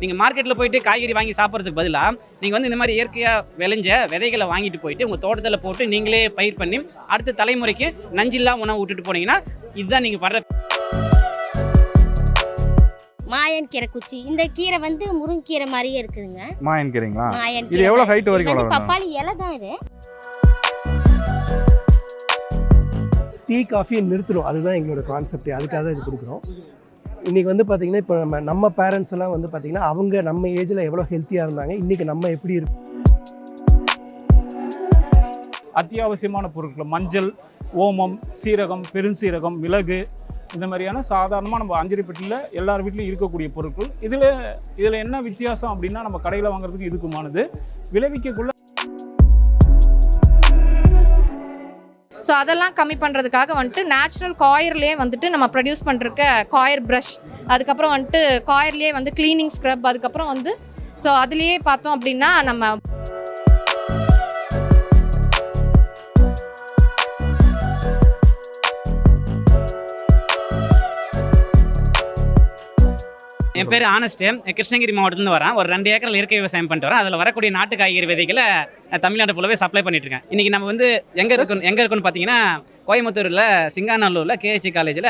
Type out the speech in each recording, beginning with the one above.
நீங்கள் மார்க்கெட்டில் போயிட்டு காய்கறி வாங்கி சாப்பிட்றதுக்கு பதிலாக நீங்கள் வந்து இந்த மாதிரி இயற்கையாக விளைஞ்ச விதைகளை வாங்கிட்டு போயிட்டு உங்கள் தோட்டத்தில் போட்டு நீங்களே பயிர் பண்ணி அடுத்த தலைமுறைக்கு நஞ்சில்லா உணவு விட்டுட்டு போனீங்கன்னா இதுதான் நீங்கள் படுற. மாயன் கீரை குச்சி, இந்த கீரை வந்து முருங்கீரை மாதிரியே இருக்குதுங்க. மாயன் கீரைங்களா? மாயன் இது எவ்வளவு ஹைட் வரைக்கும் வளரும்? பப்பாளி இலை தான் இது. டீ காஃபி நிறுத்தணும், அதுதான் எங்களோட கான்செப்ட். அதுக்காக தான் இது கொடுக்குறோம். இன்றைக்கி வந்து பார்த்திங்கன்னா இப்போ நம்ம பேரண்ட்ஸ் எல்லாம் வந்து பார்த்திங்கன்னா அவங்க நம்ம ஏஜில் எவ்வளோ ஹெல்த்தியாக இருந்தாங்க, இன்றைக்கி நம்ம எப்படி இருக்கும். அத்தியாவசியமான பொருட்கள் மஞ்சள், ஓமம், சீரகம், பெருஞ்சீரகம், மிளகு, இந்த மாதிரியான சாதாரணமாக நம்ம அஞ்சரைப்பட்டியில் எல்லார் வீட்லையும் இருக்கக்கூடிய பொருட்கள். இதில் என்ன வித்தியாசம் அப்படின்னா நம்ம கடையில் வாங்குறதுக்கு இதுக்குமானது விளைவிக்கக்குள்ள. ஸோ அதெல்லாம் கம்மி பண்ணுறதுக்காக வந்துட்டு நேச்சுரல் காயர்லேயே வந்துட்டு நம்ம ப்ரொடியூஸ் பண்ணுறக்க காயர் ப்ரஷ், அதுக்கப்புறம் வந்துட்டு காயர்லேயே வந்து க்ளீனிங் ஸ்க்ரப், அதுக்கப்புறம் வந்து ஸோ அதுலேயே பார்த்தோம் அப்படின்னா நம்ம என் பேர் ஆனஸ்ட்டு, கிருஷ்ணகிரி மாவட்டத்துலேருந்து வரேன். ஒரு 2 ஏக்கரில் இயற்கை விவசாயம் பண்ணிட்டு வரேன். அதில் வரக்கூடிய நாட்டு காய்கறி விதைகளை தமிழ்நாடு ஃபுல்லாகவே சப்ளை பண்ணிட்டுருக்கேன். இன்றைக்கி நம்ம வந்து எங்கே இருக்குன்னு பார்த்தீங்கன்னா கோயம்புத்தூரில் சிங்காநல்லூரில் கேஹெச்சி காலேஜில்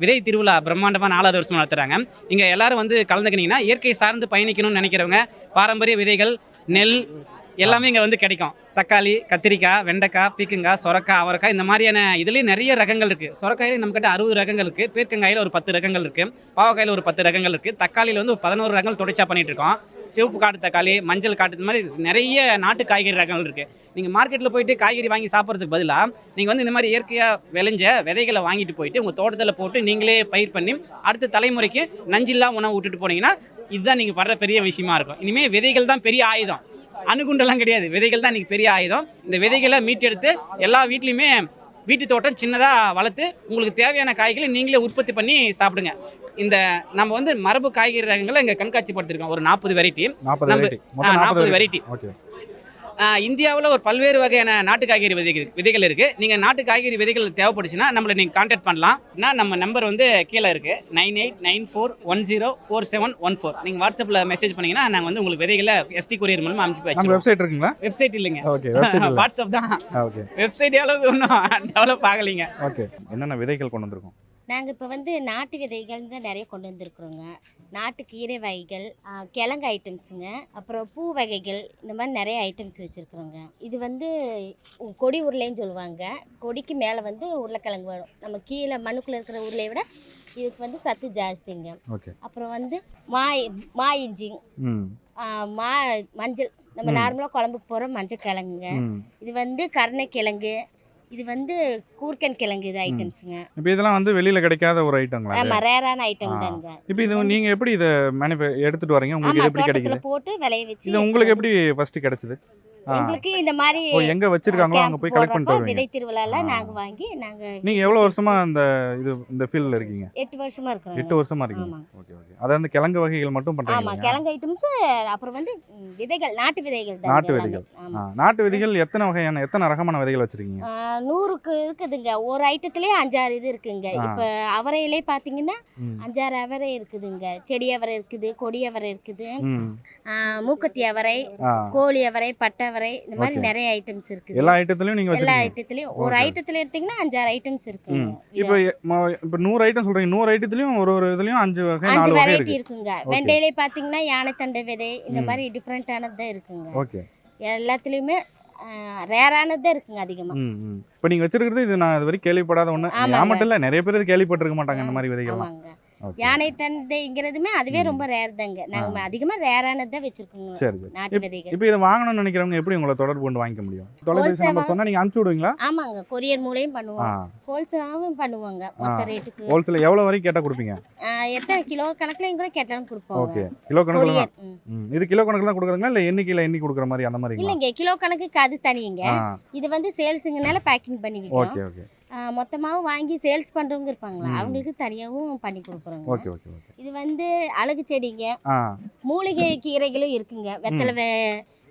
விதை திருவிழா பிரம்மாண்டமாக 4வது வருஷம் நடத்துகிறாங்க. இங்கே எல்லோரும் வந்து கலந்துக்கினீங்கன்னா இயற்கை சார்ந்து பயணிக்கணும்னு நினைக்கிறவங்க பாரம்பரிய விதைகள், நெல் எல்லாமே இங்கே வந்து கிடைக்கும். தக்காளி, கத்திரிக்காய், வெண்டைக்காய், பீக்கங்காய், சொரக்காய், அவரைக்காய், இந்த மாதிரியான இதுலேயே நிறைய ரகங்கள் இருக்குது. சொரக்காயில் நம்மக்கிட்ட 60 ரகங்கள் இருக்குது, பீர்க்கங்காயில் ஒரு 10 ரகங்கள் இருக்குது, பாவக்காயில் ஒரு 10 ரகங்கள் இருக்குது, தக்காளியில் வந்து ஒரு 11 ரகங்கள் தொடர்ச்சியாக பண்ணிகிட்ருக்கோம். சிவப்பு காட்டு தக்காளி, மஞ்சள் காட்டு, இந்த மாதிரி நிறைய நாட்டு காய்கறி ரகங்கள் இருக்குது. நீங்கள் மார்க்கெட்டில் போயிட்டு காய்கறி வாங்கி சாப்பிட்றதுக்கு பதிலாக நீங்கள் வந்து இந்த மாதிரி இயற்கையாக விளைஞ்ச விதைகளை வாங்கிட்டு போயிட்டு உங்கள் தோட்டத்தில் போட்டு நீங்களே பயிர் பண்ணி அடுத்த தலைமுறைக்கு நஞ்சில்லா உணவு விட்டுட்டு போனீங்கன்னா இதுதான் நீங்கள் படுற பெரிய விஷயமா இருக்கும். இனிமேல் விதைகள் தான் பெரிய ஆயுதம், அணுகுண்டெல்லாம் கிடையாது. விதைகள் தான் இன்றைக்கி பெரிய ஆயுதம். இந்த விதைகளை மீட்டெடுத்து எல்லா வீட்லேயுமே வீட்டு தோட்டம் சின்னதாக வளர்த்து உங்களுக்கு தேவையான காய்களை நீங்களே உற்பத்தி பண்ணி சாப்பிடுங்க. இந்த நம்ம வந்து மரபு காய்கறி ரகங்களை இங்கே கண்காட்சிப்படுத்திருக்கோம். ஒரு 40 வெரைட்டி. 40 வெரைட்டி. இந்தியாவில் ஒரு பல்வேறு வகையான நாட்டு காய்கறி விதைகள் இருக்குது. நீங்கள் நாட்டு காய்கறி விதைகள் தேவைப்படுச்சுன்னா நம்மளை நீங்கள் கான்டாக்ட் பண்ணலாம். நம்ம நம்பர் வந்து கீழே இருக்குது, 9894104714. நீங்கள் வாட்ஸ்அப்பில் மெசேஜ் பண்ணிங்கன்னா நாங்கள் வந்து உங்களுக்கு விதைகளை எஸ்டி கொரியர் மூலமாக அனுப்பி வச்சுருவோம். வெப்சைட் இருக்குங்களா? வெப்சைட் இல்லைங்க, வாட்ஸ்அப் தான். வெப்சைட் அளவுக்கு ஒன்றும் டெவலப் ஆகலைங்க. ஓகே, என்னென்ன விதைகள் கொண்டு வந்திருக்கோம்? நாங்கள் இப்போ வந்து நாட்டு விதைகள் தான் நிறைய கொண்டு வந்திருக்குறோங்க. நாட்டு கீரை வகைகள், கிழங்கு ஐட்டம்ஸுங்க, அப்புறம் பூ வகைகள், இந்த மாதிரி நிறைய ஐட்டம்ஸ் வச்சுருக்குறோங்க. இது வந்து கொடி உருளைன்னு சொல்லுவாங்க. கொடிக்கு மேலே வந்து உருளைக்கிழங்கு வரும். நம்ம கீழே மண்ணுக்குள்ளே இருக்கிற உருளையை விட இதுக்கு வந்து சத்து ஜாஸ்திங்க. அப்புறம் வந்து மா இஞ்சி, மஞ்சள், நம்ம நார்மலாக குழம்புக்கு போகிற மஞ்சள் கிழங்குங்க. இது வந்து கருணைக்கிழங்கு, இது வந்து கூர்க்கன் கிழங்கு, இது ஐட்டம்ஸுங்க. இப்போ இதெல்லாம் வந்து வெளியில கிடைக்காத ஒரு ஐட்டங்களா? ஆமா, ரேரான ஐட்டம் தானுங்க. இப்போ இது நீங்க எப்படி இத எடுத்துட்டு வரீங்க? உங்களுக்கு இது எப்படி கிடைக்குது? போட்டு விளைய வச்சு. இது உங்களுக்கு எப்படி ஃபர்ஸ்ட் கிடைச்சது? உங்களுக்கு இந்த மாதிரி எங்க வச்சிருக்காங்களோ அங்க போய் கலெக்ட் பண்ணிட்டு வருவீங்க. விதை திருவிழால நாங்க வாங்கி நீங்க எவ்வளவு வருஷமா இந்த ஃபீல்ட்ல இருக்கீங்க? 8 வருஷமா இருக்கோம். 8 வருஷமா இருக்கீங்க. Okay okay. அத அந்த கிழங்கு வகைகள் மட்டும் பண்றீங்க? ஆமா, கிழங்கு ஐட்டம்ஸ், அப்புறம் வந்து விதைகள், நாட்டு விதைகள் தான். நாட்டு விதைகள். நாட்டு விதைகள் எத்தனை ரகமான விதைகள் வச்சிருக்கீங்க? 100க்கு இருக்குதுங்க. ஒரு ஐட்டத்திலே 5-6 இது இருக்குங்க. இப்ப அவரையிலே பாத்தீங்கன்னா 5-6 அவரை இருக்குதுங்க. செடி அவரை இருக்குது, கொடி அவரை இருக்குது, மூக்கத்தி அவரை, கோழி அவரை, பட்டை, இந்த மாதிரி நிறைய ஐட்டம்ஸ் இருக்கு. எல்லா ஐட்டத்திலயும் நீங்க எல்லா ஐட்டத்திலயும் ஒரு ஐட்டத்துல எடுத்தீங்கன்னா 5-6 ஐட்டம்ஸ் இருக்குங்க. இப்போ 100 ஐட்டம் சொல்றீங்க. 100 ஐட்டத்திலயும் ஒரு இதுலயும் 5 வகை 4 வெரைட்டி இருக்குங்க. வெண்டையிலே பாத்தீங்கன்னா யானை தண்டை விதை, இந்த மாதிரி டிஃபரெண்டானது தான் இருக்குங்க. ஓகே. எல்லாத்துலயுமே ரேரானது தான் இருக்குங்க அதிகமா. இப்போ நீங்க வச்சிருக்கிறது இது நான் இது வரைக்கும் கேள்விப்படாத ஒண்ணு. நான் மட்டும் இல்ல, நிறைய பேர் இது கேள்விப்பட்டிருக்க மாட்டாங்க இந்த மாதிரி விதைகள். யானை தண்டைங்கிறதுமே அதுவே ரொம்ப ரேர் தாங்க. நாங்க அதிகமா ரேரானது தான் வச்சிருக்கோங்க நாட்டு விதைகள். இப்போ இத வாங்கணும்னு நினைக்கிறவங்க எப்படி உங்களை தொடர்பு கொண்டு வாங்கிக்க முடியும்? தொலைபேசி நம்பர் சொன்னா நீங்க அனுப்பிச்சு விடுவீங்களா? ஆமாங்க, கொரியர் மூலயும் பண்ணுவோம், ஹோல்சேலாவும் பண்ணுவாங்க. மொத்த ரேட்டுக்கு ஹோல்சேல் எவ்வளவு வரைக்கும் கேட்டா கொடுப்பீங்க? எத்தனை கிலோ கணக்குலயும் கூட கேட்டாலும் கொடுப்போம். ஓகே, கிலோ கணக்குல தான். இது கிலோ கணக்குல தான் கொடுக்குறீங்களா இல்ல எண்ணி கொடுக்குற மாதிரி அந்த மாதிரி? இல்லங்க, கிலோ கணக்குக்கு அது தனிங்க. இது வந்து சேல்ஸ்ங்கனால பேக்கிங் பண்ணி விக்கிறோம். Okay okay. மொத்தமாகவும் வாங்கி சேல்ஸ் பண்ணுறவங்க இருப்பாங்களா, அவங்களுக்கு தனியாகவும் பண்ணி கொடுக்குறோங்க. Okay okay okay. இது வந்து அழகு செடிங்க, மூலிகை கீரைகளும் இருக்குங்க.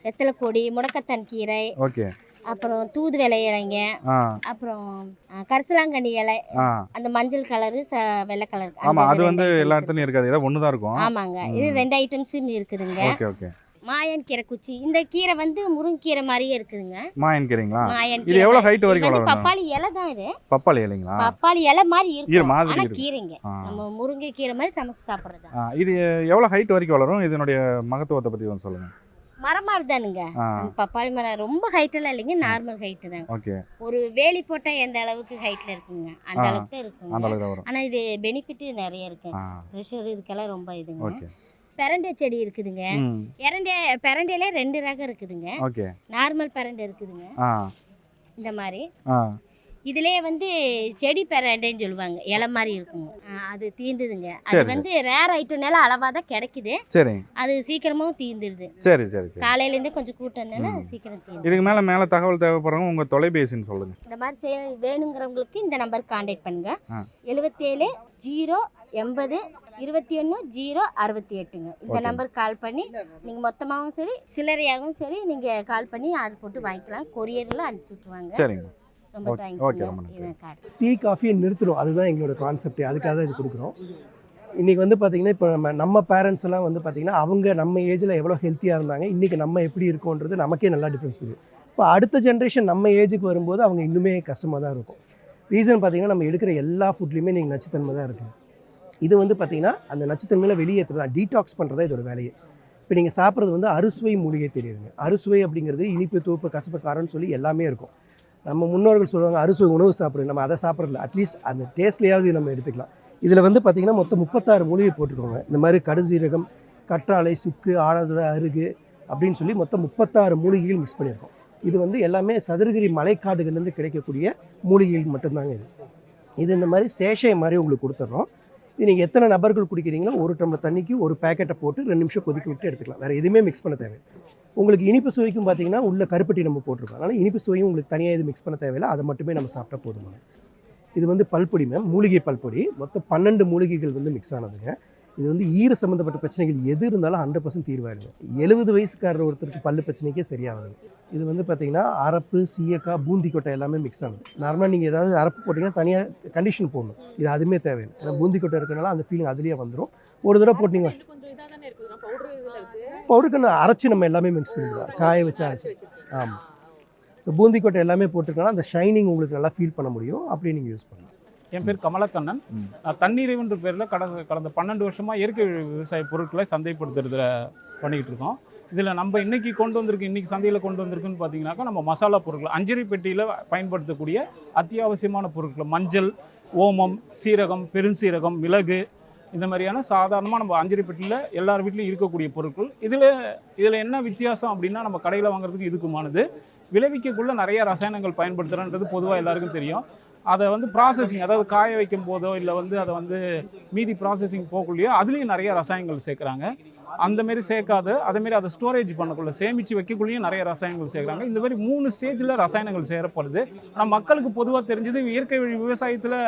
வெத்தலை கொடி, முடக்கத்தான் கீரை, ஓகே, அப்புறம் தூதுவளை இலைங்க, ஆ அப்புறம் கரிசலாங்கண்ணி இலை, ஆ அந்த மஞ்சள் கலரு வெள்ளை கலர். ஆமாம் அது வந்து எல்லா இடத்துலையும் இருக்காது, ஏதோ ஒன்று தான் இருக்கும். ஆமாங்க, இது 2 ஐட்டம்ஸும் இருக்குதுங்க. Okay okay. மாயன் கீரை குச்சி, இந்த கீரை வந்து முருங்கீரை மாதிரியே இருக்குதுங்க. மாயன் கீரைங்களா? மாயன் இது எவ்வளோ ஹைட் வரைக்கும் வந்து வளரும்? பப்பாளி இலை தான் இது. பப்பாளி இலைங்களா? பப்பாளி இலை மாதிரி ஈர இருக்கும், மாதிரி ஆனா இருக்கு. கீரைங்க. ஆ. நம்ம முருங்கை கீரை மாதிரி சமைச்சு சாப்பிட்றது. இது எவ்வளோ ஹைட் வரைக்கும் வளரும்? இதனுடைய மகத்துவத்தை பற்றி வந்து சொல்லுங்கள். மரம் மாதிரி தானுங்க. பப்பாளி மரம் ரொம்ப ஹைட் எல்லாம் இல்லைங்க, நார்மல் ஹைட்டு தான். ஓகே. ஒரு வேலி போட்டா எந்த அளவுக்கு ஹைட்ல இருக்குங்க அந்த அளவுக்கு தான் இருக்குங்க. அந்த அளவுக்கு வரும். ஆனா இது பெனிஃபிட் நிறைய இருக்கு. ப்ரெஷர் இதுக்கெல்லாம் ரொம்ப இதுங்க. ஓகே. பெரண்டை செடி இருக்குதுங்க. பெரண்டையில 2 ரகம் இருக்குதுங்க. ஓகே. நார்மல் பெரண்டை இருக்குதுங்க, இந்த மாதிரி. இதுலயே வந்து செடி பெரண்டைன்னு சொல்லுவாங்க, இலை மாதிரி இருக்குங்க. அது தீந்துதுங்க. அது வந்து ரேர் ஐட்டம்னால அளவா தான் கிடைக்குது. சரி. அது சீக்கிரமாவும் தீந்துருது. சரி சரி சரி. காலையில இருந்தே கொஞ்சம் கூட்டம்னால சீக்கிரம் தீந்து. இதுக்கு மேல தகவல் தேவைப்படுறவங்க உங்க தொலைபேசின்னு சொல்லுங்க. இந்த மாதிரி வேணுங்கிறவங்களுக்கு இந்த நம்பருக்கு கான்டாக்ட் பண்ணுங்க. 77 080 21 068ங்க. இந்த நம்பருக்கு கால் பண்ணி நீங்க மொத்தமாகவும் சரி சில்லறையாகவும் சரி நீங்க கால் பண்ணி ஆர்டர் போட்டு வாங்கிக்கலாம். கொரியர்ல அனுப்பிச்சு விட்டுருவாங்க. சரிங்க. ரொம்ப தேங்க்ஸ். டீ காஃபியை நிறுத்தணும், அதுதான் எங்களோட கான்செப்ட். அதுக்காக தான் இது கொடுக்குறோம். இன்றைக்கி வந்து பார்த்திங்கன்னா இப்போ நம்ம பேரண்ட்ஸ் எல்லாம் வந்து பார்த்திங்கன்னா அவங்க நம்ம ஏஜில் எவ்வளோ ஹெல்த்தியாக இருந்தாங்க, இன்றைக்கி நம்ம எப்படி இருக்கோன்றது நமக்கே நல்லா டிஃப்ரென்ஸ் தெரியும். இப்போ அடுத்த ஜென்ரேஷன் நம்ம ஏஜுக்கு வரும்போது அவங்க இன்னுமே கஷ்டமாக தான் இருக்கும். ரீசன் பார்த்திங்கன்னா நம்ம எடுக்கிற எல்லா ஃபுட்லேயுமே நீங்கள் நச்சுத்தன்மை தான் இருக்குது. இது வந்து பார்த்திங்கன்னா அந்த நச்சுத்தன்மையில் வெளியேற்றுறதா, டீடாக்ஸ் பண்ணுறதா இதோட வேலையை. இப்போ நீங்கள் சாப்பிட்றது வந்து அறுசுவை மூலிகை தெரியுதுங்க. அறுசுவை அப்படிங்கிறது இனிப்பு, தூப்பு, கசப்பு, காரம்னு சொல்லி எல்லாமே இருக்கும். நம்ம முன்னோர்கள் சொல்லுவாங்க அறுசுவை உணவு சாப்பிடுங்க, நம்ம அதை சாப்பிட்றதில்ல. அட்லீஸ்ட் அந்த டேஸ்ட்லேயாவது நம்ம எடுத்துக்கலாம். இதில் வந்து பார்த்திங்கன்னா மொத்தம் 36 மூலிகை போட்டுருக்கோங்க. இந்த மாதிரி கடுசீரகம், கற்றாழை, சுக்கு, ஆடாதொடை, அருகு அப்படின்னு சொல்லி மொத்தம் 36 மூலிகைகள் மிக்ஸ் பண்ணியிருக்கோம். இது வந்து எல்லாமே சதுரகிரி மலைக்காடுகள்லேருந்து கிடைக்கக்கூடிய மூலிகைகள் மட்டும்தாங்க. இது இந்த மாதிரி சேஷை மாதிரி உங்களுக்கு கொடுத்துட்றோம். இது நீங்கள் எத்தனை நபர்கள் குடிக்கிறீங்களோ 1 டம்ளர் தண்ணிக்கு 1 பேக்கெட்டை போட்டு 2 நிமிஷம் கொதிக்க விட்டு எடுத்துக்கலாம். வேறு எதுவுமே மிக்ஸ் பண்ண தேவை. உங்களுக்கு இனிப்பு சுவைக்கும் பார்த்தீங்கன்னா உள்ள கருப்பட்டி நம்ம போட்டிருக்கோம். அதனால் இனிப்பு சுவையும் உங்களுக்கு தனியாக இது மிக்ஸ் பண்ண தேவையில்லை, அதை மட்டுமே நம்ம சாப்பிட்டா போதுமானது. இது வந்து பல்பொடி மேம், மூலிகை பல்பொடி. மொத்தம் 12 மூலிகைகள் வந்து மிக்ஸ் ஆனதுங்க. இது வந்து ஈர சம்மந்தப்பட்ட பிரச்சனைகள் எது இருந்தாலும் 100% தீர்வாயிடுங்க. 70 வயசுக்காரர் ஒருத்தருக்கு பல்லு பிரச்சனைக்கே சரியாகுது. இது வந்து பார்த்திங்கன்னா அரப்பு, சீயக்காய், பூந்தி கொட்டை எல்லாமே மிக்ஸ் ஆனது. நார்மலாக நீங்கள் ஏதாவது அரப்பு போட்டிங்கன்னா தனியாக கண்டிஷன் போடணும். இது அதுவுமே தேவையில்லை. ஏன்னா பூந்தி கொட்டை இருக்கிறனால அந்த ஃபீலிங் அதுலேயே வந்துடும். ஒரு தடவை போட்டிங்க பவுடருக்கு அரைச்சி நம்ம எல்லாமே மிக்ஸ் பண்ணிடுவோம், காய வச்சு அரைச்சி. ஆமாம். ஸோ பூந்தி கொட்டை எல்லாமே போட்டிருக்கனால அந்த ஷைனிங் உங்களுக்கு நல்லா ஃபீல் பண்ண முடியும். அப்படியே நீங்கள் யூஸ் பண்ணலாம். என் பேர் கமலக்கண்ணன். நான் தண்ணீரைவன்ற பேரில் கடந்த 12 வருஷமாக இயற்கை விவசாய பொருட்களை சந்தைப்படுத்துறதுல பண்ணிக்கிட்டு இருக்கோம். இதில் நம்ம இன்றைக்கி இன்றைக்கி சந்தையில் கொண்டு வந்திருக்குன்னு பார்த்தீங்கன்னாக்கா நம்ம மசாலா பொருட்கள், அஞ்சரி பெட்டியில் பயன்படுத்தக்கூடிய அத்தியாவசியமான பொருட்கள், மஞ்சள், ஓமம், சீரகம், பெருஞ்சீரகம், மிளகு, இந்த மாதிரியான சாதாரணமாக நம்ம அஞ்சரி பெட்டியில் எல்லார் வீட்லையும் இருக்கக்கூடிய பொருட்கள். இதில் என்ன வித்தியாசம் அப்படின்னா நம்ம கடையில் வாங்குறதுக்கு இதுக்குமானது விளைவிக்கக்குள்ளே நிறைய ரசாயனங்கள் பயன்படுத்துகிறன்றது பொதுவாக எல்லாருக்கும் தெரியும். அதை வந்து ப்ராசஸிங், அதாவது காய வைக்கும் போதோ இல்லை வந்து அதை வந்து மீதி ப்ராசஸிங் போகக்குள்ளேயோ அதுலேயும் நிறைய ரசாயனங்கள் சேர்க்குறாங்க. அந்தமாரி சேர்க்காது, அதேமாரி அதை ஸ்டோரேஜ் பண்ணக்குள்ள சேமித்து வைக்கக்குள்ளேயும் நிறைய ரசாயனங்கள் சேர்க்குறாங்க. இந்த மாதிரி 3 ஸ்டேஜில் ரசாயனங்கள் சேரப்படுது. ஆனால் மக்களுக்கு பொதுவாக தெரிஞ்சது இயற்கை விவசாயத்தில்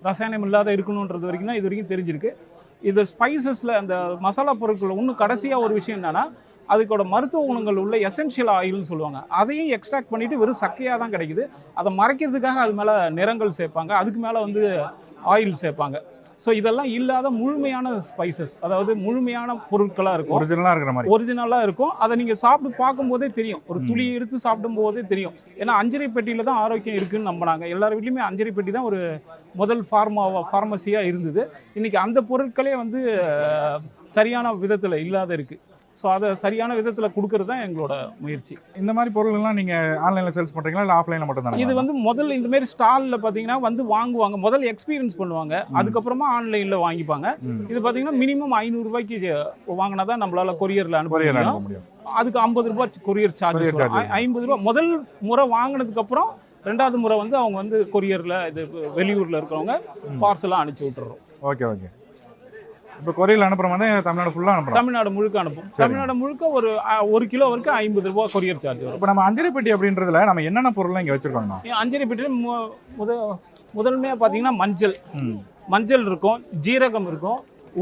ரசாயனம் இல்லாத இருக்கணுன்றது வரைக்கும் தான் இது வரைக்கும் தெரிஞ்சிருக்கு. இது ஸ்பைசஸில் அந்த மசாலா பொருட்கள் இன்னும் கடைசியாக ஒரு விஷயம் என்னென்னா அதுக்கோட மருத்துவ குணங்கள் உள்ள எசென்ஷியல் ஆயில்னு சொல்லுவாங்க. அதையும் எக்ஸ்ட்ராக்ட் பண்ணிவிட்டு வெறும் சக்கையாக தான் கிடைக்குது. அதை மறைக்கிறதுக்காக அது மேலே நிறங்கள் சேர்ப்பாங்க, அதுக்கு மேலே வந்து ஆயில் சேர்ப்பாங்க. ஸோ இதெல்லாம் இல்லாத முழுமையான ஸ்பைசஸ், அதாவது முழுமையான பொருட்களாக இருக்கும், ஒரிஜினலாக இருக்கும். அதை நீங்கள் சாப்பிட்டு பார்க்கும்போதே தெரியும், ஒரு துளி எடுத்து சாப்பிடும் போதே தெரியும். ஏன்னா அஞ்சரை பெட்டியில் தான் ஆரோக்கியம் இருக்குதுன்னு நம்பினாங்க. எல்லார் வீட்லையுமே அஞ்சரை பெட்டி தான் ஒரு முதல் ஃபார்மசியாக இருந்தது. இன்றைக்கி அந்த பொருட்களே வந்து சரியான விதத்தில் இல்லாத இருக்குது. ஸோ அதை சரியான விதத்தில் கொடுக்கறது தான் எங்களோட முயற்சி. இந்த மாதிரி பொருள்லாம் நீங்கள் ஆன்லைனில் சேல்ஸ் பண்ணுறீங்களா இல்லை ஆஃப்லைனில் மட்டும் தான்? இது வந்து முதல்ல இந்தமாரி ஸ்டாலில் பார்த்தீங்கன்னா வந்து வாங்குவாங்க, முதல்ல எக்ஸ்பீரியன்ஸ் பண்ணுவாங்க, அதுக்கப்புறமா ஆன்லைனில் வாங்கிப்பாங்க. இது பார்த்தீங்கன்னா மினிமம் 500 ரூபாய்க்கு வாங்கினா தான் நம்மளால் கொரியரில் அனுப்ப முடியும். அதுக்கு 50 ரூபாய் கொரியர் சார்ஜ், 50 ரூபா முதல் முறை வாங்கினதுக்கப்புறம் 2வது முறை வந்து அவங்க வந்து கொரியரில் இது வெளியூரில் இருக்கிறவங்க பார்சலாக அனுப்பிச்சி விட்டுறோம். Okay okay. இப்போ கொரியரில் அனுப்புற மாதிரி தமிழ்நாடு ஃபுல்லாக அனுப்புறோம்? தமிழ்நாடு முழுக்க அனுப்பும். தமிழ்நாடு முழுக்க ஒரு 1 கிலோ வரைக்கும் 50 ரூபா கொரியர் சார்ஜ் வரும். இப்போ நம்ம அஞ்சரை பெட்டி அப்படின்றதுல நம்ம என்னென்ன பொருள்லாம் இங்கே வச்சுருக்கோம்? அஞ்சரை பெட்டியில் முதன்மையாக பார்த்தீங்கன்னா மஞ்சள் இருக்கும், ஜீரகம் இருக்கும்,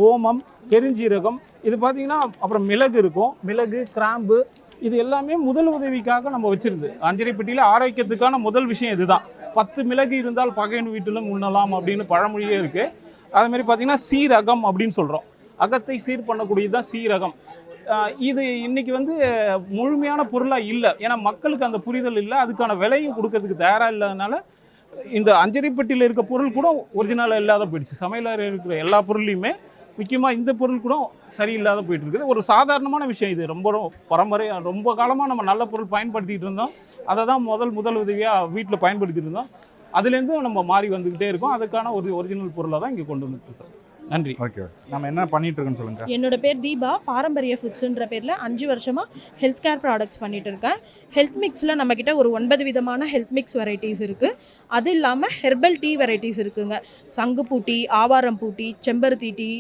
ஓமம், பெருஞ்சீரகம், இது பார்த்தீங்கன்னா அப்புறம் மிளகு இருக்கும், மிளகு, கிராம்பு, இது எல்லாமே முதல் உதவிக்காக நம்ம வச்சிருந்து அஞ்சரைப்பட்டியில் ஆரோக்கியத்துக்கான முதல் விஷயம் இதுதான். 10 மிளகு இருந்தால் பகையன் வீட்டிலும் உண்ணலாம் அப்படின்னு பழமொழியே இருக்குது. அது மாதிரி பார்த்திங்கன்னா சீரகம் அப்படின்னு சொல்கிறோம். அகத்தை சீர் பண்ணக்கூடியது தான் சீரகம். இது இன்றைக்கி வந்து முழுமையான பொருளாக இல்லை, ஏன்னா மக்களுக்கு அந்த புரிதல் இல்லை, அதுக்கான விலையும் கொடுக்கறதுக்கு தயாராக இல்லாதனால இந்த அஞ்சரைப்பட்டியில் இருக்க பொருள் கூட ஒரிஜினலாக இல்லாத போயிடுச்சு. சமையலறையில் இருக்கிற எல்லா பொருளையுமே முக்கியமாக இந்த பொருள் கூட சரியில்லாத போயிட்டு இருக்குது. ஒரு சாதாரணமான விஷயம் இது. ரொம்ப காலமாக நம்ம நல்ல பொருள் பயன்படுத்திகிட்டு இருந்தோம். அதை தான் முதல் உதவியாக வீட்டில் பயன்படுத்திட்டு இருந்தோம். அதுலேருந்து நம்ம மாறி வந்துக்கிட்டே இருக்கோம். அதுக்கான ஒரு ஒரிஜினல் பொருளை தான் இங்கே கொண்டு வந்துருக்கோம். நன்றி. ஓகே, நம்ம என்ன பண்ணிட்டு இருக்கோன்னு சொல்லுங்க. என்னோட பேர் தீபா. பாரம்பரிய ஃபுட்ஸுன்ற பேரில் 5 வருஷமாக ஹெல்த் கேர் ப்ராடக்ட்ஸ் பண்ணிகிட்டு இருக்கேன். ஹெல்த் மிக்ஸில் நம்மக்கிட்ட ஒரு 9 விதமான ஹெல்த் மிக்ஸ் வெரைட்டிஸ் இருக்குது. அது இல்லாமல் ஹெர்பல் டீ வெரைட்டிஸ் இருக்குங்க. சங்குப்பூ டீ, ஆவாரம்பூ டீ, செம்பருத்தி டீ,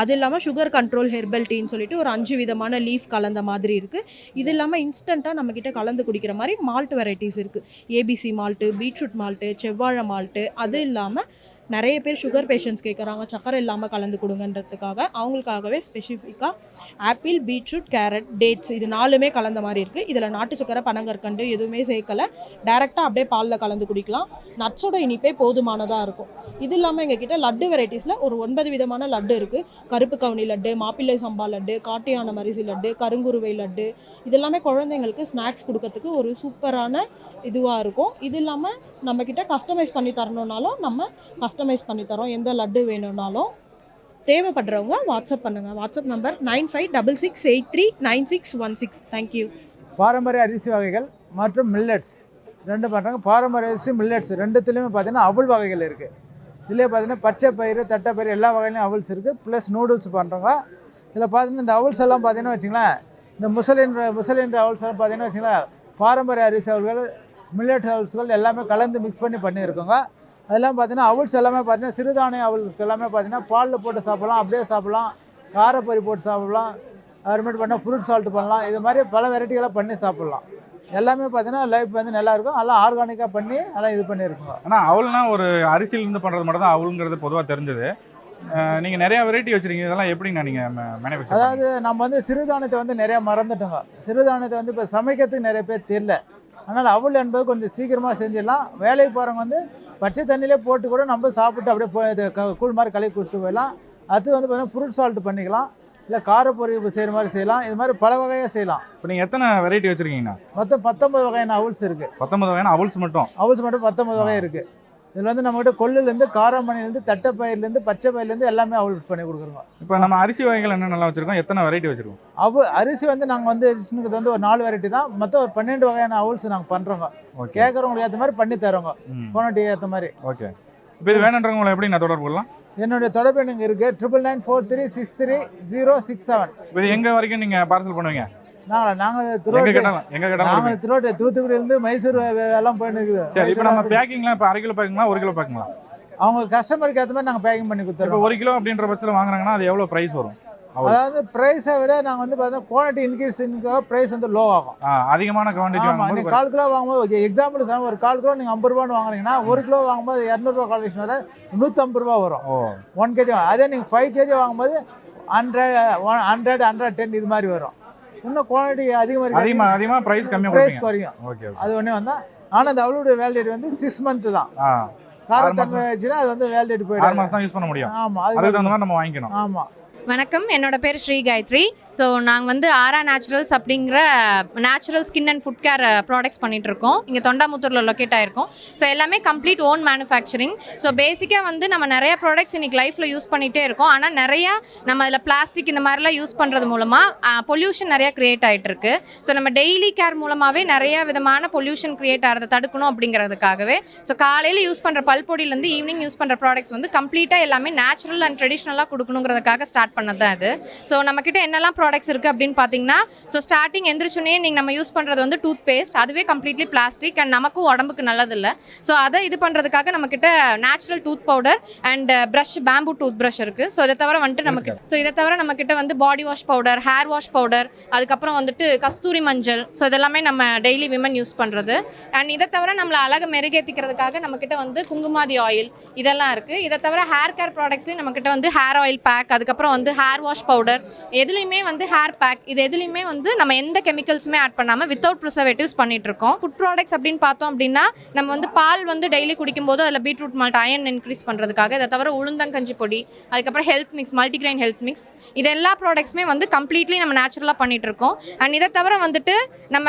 அது இல்லாமல் சுகர் கண்ட்ரோல் ஹெர்பல் டீன்னு சொல்லிட்டு ஒரு 5 விதமான லீஃப் கலந்த மாதிரி இருக்குது. இது இல்லாமல் இன்ஸ்டண்ட்டாக நம்மக்கிட்ட கலந்து குடிக்கிற மாதிரி மால்ட் வெரைட்டிஸ் இருக்குது. ஏபிசி மால்ட்டு, பீட்ரூட் மால்ட்டு, செவ்வாழை மால்ட்டு. அது இல்லாமல் நிறைய பேர் சுகர் பேஷண்ட்ஸ் கேட்குறாங்க, சக்கரை இல்லாமல் கலந்து கொடுங்கன்றதுக்காக அவங்களுக்காகவே ஸ்பெசிஃபிக்காக ஆப்பிள், பீட்ரூட், கேரட், டேட்ஸ் இது 4மே கலந்த மாதிரி இருக்குது. இதில் நாட்டு சக்கரை, பனங்கற்கண்டு எதுவுமே சேர்க்கலை. டேரெக்டாக அப்படியே பாலில் கலந்து குடிக்கலாம். நட்ஸோட இனிப்பே போதுமானதாக இருக்கும். இது இல்லாமல் எங்ககிட்ட லட்டு வெரைட்டிஸில் ஒரு 9 விதமான லட்டு இருக்குது. கருப்பு கவுனி லட்டு, மாப்பிள்ளை சம்பா லட்டு, காட்டியான மரிசி லட்டு, கருங்குருவை லட்டு. இது எல்லாமே குழந்தைங்களுக்கு ஸ்நாக்ஸ் கொடுக்கறதுக்கு ஒரு சூப்பரான இதுவாக இருக்கும். இது இல்லாமல் நம்மக்கிட்ட கஸ்டமைஸ் பண்ணி தரணுன்னாலும் நம்ம கஸ்டமைஸ் பண்ணி தரோம். எந்த லட்டு வேணும்னாலும் தேவைப்படுறவங்க வாட்ஸ்அப் பண்ணுங்கள். WhatsApp number 9566839616. தேங்க்யூ. பாரம்பரிய அரிசி வகைகள் மற்றும் மில்லட்ஸ் ரெண்டு பண்ணுறாங்க. பாரம்பரிய அரிசி, மில்லட்ஸ் ரெண்டுத்துலேயுமே பார்த்தீங்கன்னா அவல் வகைகள் இருக்குது. இதிலே பார்த்தீங்கன்னா பச்சை பயிறு, தட்டைப்பயிறு எல்லா வகையிலையும் அவல்ஸ் இருக்குது. ப்ளஸ் நூடுல்ஸ் பண்ணுறோங்க. இதில் பார்த்தீங்கன்னா இந்த அவல்ஸ் எல்லாம் பார்த்தீங்கன்னா வச்சுங்களேன், இந்த முசலின்ற அவல்ஸ் எல்லாம் பார்த்தீங்கன்னா வச்சுங்களேன், பாரம்பரிய அரிசி அவல்கள், மில்லட்ஸ் அவல்ஸ்கள் எல்லாமே கலந்து மிக்ஸ் பண்ணி பண்ணியிருக்கோங்க. அதெல்லாம் பார்த்தீங்கன்னா அவல்ஸ் எல்லாமே பார்த்தீங்கன்னா சிறுதானிய அவல்ஸ் எல்லாமே பார்த்தீங்கன்னா பாலில் போட்டு சாப்பிட்லாம், அப்படியே சாப்பிட்லாம், காரப்பொரி போட்டு சாப்பிட்லாம், அப்புறமேட்டு பண்ணால் ஃப்ரூட் சால்ட் பண்ணலாம். இது மாதிரி பல வெரைட்டிகளாக பண்ணி சாப்பிட்லாம். எல்லாமே பார்த்தீங்கன்னா லைஃப் வந்து நல்லாயிருக்கும். எல்லாம் ஆர்கானிக்காக பண்ணி எல்லாம் இது பண்ணியிருக்கோங்க. ஆனால் அவல்னா ஒரு அரிசியிலேருந்து பண்ணுறது மட்டும் தான் அவளுங்கிறது பொதுவாக தெரிஞ்சது. நீங்கள் நிறையா வெரைட்டி வச்சுருக்கீங்க. இதெல்லாம் எப்படிங்க நீங்கள் மேனுஃபேக்சர்? அதாவது நம்ம வந்து சிறுதானியத்தை வந்து நிறையா மறந்துட்டோங்க. சிறுதானியத்தை வந்து இப்போ சமைக்கிறதுக்கு நிறைய பேர் தெரியல. அதனால் அவல் என்பது கொஞ்சம் சீக்கிரமாக செஞ்சிடலாம். வேலைக்கு போகிறவங்க வந்து பச்சை தண்ணியிலே போட்டு கூட நம்ம சாப்பிட்டு அப்படியே கூழ் மாதிரி கலக்கி குடிச்சிட்டு போயிடலாம். அது வந்து பார்த்தீங்கன்னா ஃப்ரூட் சால்ட் பண்ணிக்கலாம், இல்லை காரப்பொரி செய்கிற மாதிரி செய்யலாம். இது மாதிரி பல வகையாக செய்யலாம். இப்போ நீங்கள் எத்தனை வெரைட்டி வச்சுருக்கீங்கண்ணா? மொத்தம் 19 வகையான அவல்ஸ் இருக்குது. 19 வகையான அவல்ஸ் மட்டும்? 19 வகை இருக்குது. இதில் வந்து நம்மகிட்ட கொள்ளுலேருந்து, காராமணிலேருந்து, தட்டைப்பயிர்லேருந்து, பச்சை பயிர்லேருந்து எல்லாமே அவல் பண்ணி கொடுக்குறோங்க. இப்போ நம்ம அரிசி வகைகள் என்னென்னலாம் வச்சுருக்கோம்? எத்தனை வெரைட்டி வச்சுருக்கோம்? அரிசி வந்து நாங்கள் வந்து வந்து ஒரு 4 வெரைட்டி தான். மொத்தம் ஒரு 12 வகையான அவல்ஸ் நாங்கள் பண்ணுறோங்க. கேட்குறவங்களுக்கு ஏற்ற மாதிரி பண்ணி தரோங்க, குவான்டிட்டி ஏற்ற மாதிரி. ஓகே. இப்போ இது வேணுன்றவங்களை எப்படி நான் தொடர்பு கொள்ளலாம்? என்னுடைய தொடர்பு எண்ணுங்க இருக்குது 9994363067. இது எங்கே வரைக்கும் நீங்கள் பார்சல் பண்ணுவீங்க? நாங்கள் தூத்துக்குடியிலேருந்து மைசூர் எல்லாம் போயிட்டு இருக்குது. சரி, இப்போ நம்ம பேக்கிங்லாம் இப்போ 1/2 கிலோ பேக்கிங்களா 1 கிலோ பேக்கிங்களா? அவங்க கஸ்டமருக்கு ஏற்ற மாதிரி நாங்கள் பேக்கிங் பண்ணி கொடுத்துருவோம். இப்போ 1 கிலோ அப்படின்ற பட்சத்தில் வாங்குறாங்கன்னா அது எவ்வளோ ப்ரைஸ் வரும்? அதாவது ப்ரைஸை விட நாங்கள் வந்து பார்த்தீங்கன்னா குவான்டிட்டி இன்க்ரீஸுக்காக ப்ரைஸ் வந்து லோ ஆகும். அதிகமான குவான்டிட்டி வாங்கும்போது நீங்கள் 1/4 கிலோ வாங்கும்போது எக்ஸாம்பிள் ஒரு 1/4 கிலோ நீங்கள் 50 ரூபான்னு வாங்குறீங்கன்னா 1 கிலோ வாங்கும்போது 200 ரூபா கால்குலேஷன் வர 150 ரூபா வரும் 1 kg. அதே நீங்கள் 5 kg வாங்கும்போது 100, 110 இது மாதிரி வரும். இன்னும் குவான்டிட்டி அதிகமாக ப்ரைஸ் குறையும். அது ஒன்றே வந்தால். ஆனால் அந்த அவளுடைய வேலிடிட்டி வந்து 6 மந்த் தான். காரத்தன்மை வச்சுன்னா அது வந்து வேலிடிட்டி போய்டும். 6 மாதம் தான் யூஸ் பண்ண முடியும். ஆமாம், அதுக்கு தகுந்த மாதிரி நம்ம வாங்கிக்கணும். ஆமாம். வணக்கம், என்னோட பேர் ஸ்ரீ காயத்ரி. ஸோ நாங்கள் வந்து ஆரா நேச்சுரல்ஸ் அப்படிங்கிற natural skin and food care products பண்ணிகிட்ருக்கோம். இங்கே தொண்டாமுத்தூரில் லொக்கேட் ஆகிருக்கோம். ஸோ எல்லாமே கம்ப்ளீட் ஓன் மேனுஃபேக்சரிங். ஸோ பேசிக்காக வந்து நம்ம நிறைய ப்ராடக்ட்ஸ் இன்றைக்கி லைஃப்பில் யூஸ் பண்ணிகிட்டே இருக்கோம். ஆனால் நிறையா நம்ம அதில் பிளாஸ்டிக் இந்த மாதிரிலாம் யூஸ் பண்ணுறது மூலமாக பொல்யூஷன் நிறையா க்ரியேட் ஆகிட்டுருக்கு. ஸோ நம்ம டெய்லி கேர் மூலமாகவே நிறைய விதமான பொல்யூஷன் க்ரியேட் ஆகிறத தடுக்கணும் அப்படிங்கிறதுக்காகவே ஸோ காலையில் யூஸ் பண்ணுற பல்பொடியிலேருந்து ஈவினிங் யூஸ் பண்ணுற ப்ராடக்ட்ஸ் வந்து கம்ப்ளீட்டாக எல்லாமே நேச்சுரல் அண்ட் ட்ரெடிஷ்னலாக கொடுக்கணுங்கிறதுக்காக ஸ்டார்ட் பண்ணது தான் இது. ஸோ நம்மக்கிட்ட என்னெல்லாம் ப்ராடக்ட்ஸ் இருக்குது அப்படின்னு பார்த்தீங்கன்னா, ஸோ ஸ்டார்டிங் எந்திரிச்சுனே நீங்கள் நம்ம யூஸ் பண்ணுறது வந்து டூத் பேஸ்ட். அதுவே கம்ப்ளீட்லி பிளாஸ்டிக் அண்ட் நமக்கும் உடம்புக்கு நல்லதில்லை. ஸோ அதை இது பண்ணுறதுக்காக நம்மக்கிட்ட natural tooth powder and brush, bamboo tooth brush இருக்குது. ஸோ இதை தவிர நம்மக்கிட்ட வந்து body wash powder, hair wash powder, அதுக்கப்புறம் வந்துட்டு கஸ்தூரி மஞ்சள். ஸோ இதெல்லாமே நம்ம டெய்லி விமன் யூஸ் பண்ணுறது. அண்ட் இதை தவிர நம்மளை அழகை மெருகேற்றிக்கிறதுக்காக நம்மக்கிட்ட வந்து குங்குமாதி ஆயில் இதெல்லாம் இருக்குது. இதை தவிர ஹேர் கேர் ப்ராடக்ட்ஸ்லேயும் நம்மக்கிட்ட வந்து ஹேர் ஆயில் பேக், அதுக்கப்புறம் வந்து வந்து ஹேர் வாஷ் பவுடர், எதுலேயுமே வந்து ஹேர் பேக், இது எதுலேயுமே வந்து நம்ம எந்த கெமிக்கல்ஸுமே ஆட் பண்ணாமல் வித்தவுட் ப்ரிசர்வேட்டிவ்ஸ் பண்ணிகிட்ருக்கோம். ஃபுட் ப்ராடக்ட்ஸ் அப்படின்னு பார்த்தோம் அப்படின்னா நம்ம வந்து பால் வந்து டெய்லி குடிக்கும்போது அதில் பீட்ரூட் மால்ட் அயன் இன்க்ரீஸ் பண்ணுறதுக்காக, இதை தவிர உளுந்தங்கஞ்சி பொடி, அதுக்கப்புறம் health mix, multigrain health mix, இது எல்லா ப்ராடக்ட்ஸுமே வந்து கம்ப்ளீட்லி நம்ம நேச்சுரலாக பண்ணிகிட்டு இருக்கோம். அண்ட் இதை தவிர வந்துட்டு நம்ம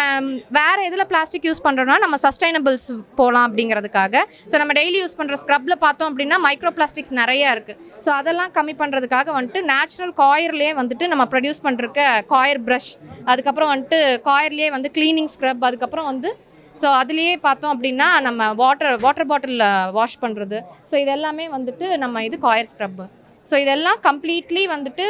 வேறு எதில் பிளாஸ்டிக் யூஸ் பண்ணுறோன்னா நம்ம சஸ்டைனபிள்ஸ் போகலாம் அப்படிங்கிறதுக்காக. ஸோ நம்ம டெய்லி யூஸ் பண்ணுற ஸ்க்ரப்பில் பார்த்தோம் அப்படின்னா மைக்ரோ பிளாஸ்டிக்ஸ் நிறையா இருக்குது. ஸோ அதெல்லாம் கம்மி பண்ணுறதுக்காக வந்துட்டு நேச்சுரல் காயர்லேயே வந்துட்டு நம்ம ப்ரொடியூஸ் பண்ணுறக்க காயர் ப்ரஷ், அதுக்கப்புறம் வந்துட்டு காயர்லேயே வந்து க்ளீனிங் ஸ்க்ரப், அதுக்கப்புறம் வந்து ஸோ அதுலேயே பார்த்தோம் அப்படின்னா நம்ம வாட்டர் பாட்டிலில் வாஷ் பண்ணுறது. ஸோ இதெல்லாமே வந்துட்டு நம்ம இது காயர் ஸ்க்ரப்பு. ஸோ இதெல்லாம் கம்ப்ளீட்லி வந்துட்டு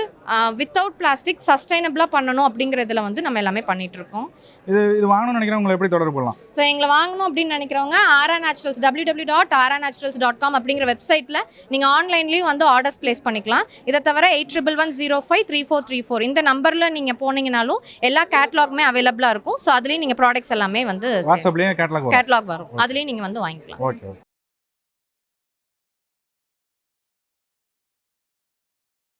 வித்தவுட் பிளாஸ்டிக் சஸ்டைனபிளாக பண்ணணும் அப்படிங்கிறதுல வந்து நம்ம எல்லாமே பண்ணிகிட்ருக்கோம். இது வாங்கணும்னு நினைக்கிறேன், உங்களை எப்படி தொடர்பு கொள்ளலாம்? ஸோ எங்களை வாங்கணும் அப்படின்னு நினைக்கிறவங்க ஆரா நேச்சுரல்ஸ் www.aranaturals.com அப்படிங்கிற வெப்சைட்டில் நீங்கள் ஆன்லைன்லேயும் வந்து ஆர்டர்ஸ் ப்ளேஸ் பண்ணிக்கலாம். இதை தவிர 8111053434 இந்த நம்பரில் நீங்கள் போனீங்கனாலும் எல்லா கேட்லாகுமே அவைலபிளாக இருக்கும். ஸோ அதுலேயும் நீங்கள் ப்ராடக்ட்ஸ் எல்லாமே வந்து வாட்ஸ்அப்லேயே கேட்லாக் வரும், அதுலேயும் நீங்கள் வந்து வாங்கிக்கலாம். ஓகே.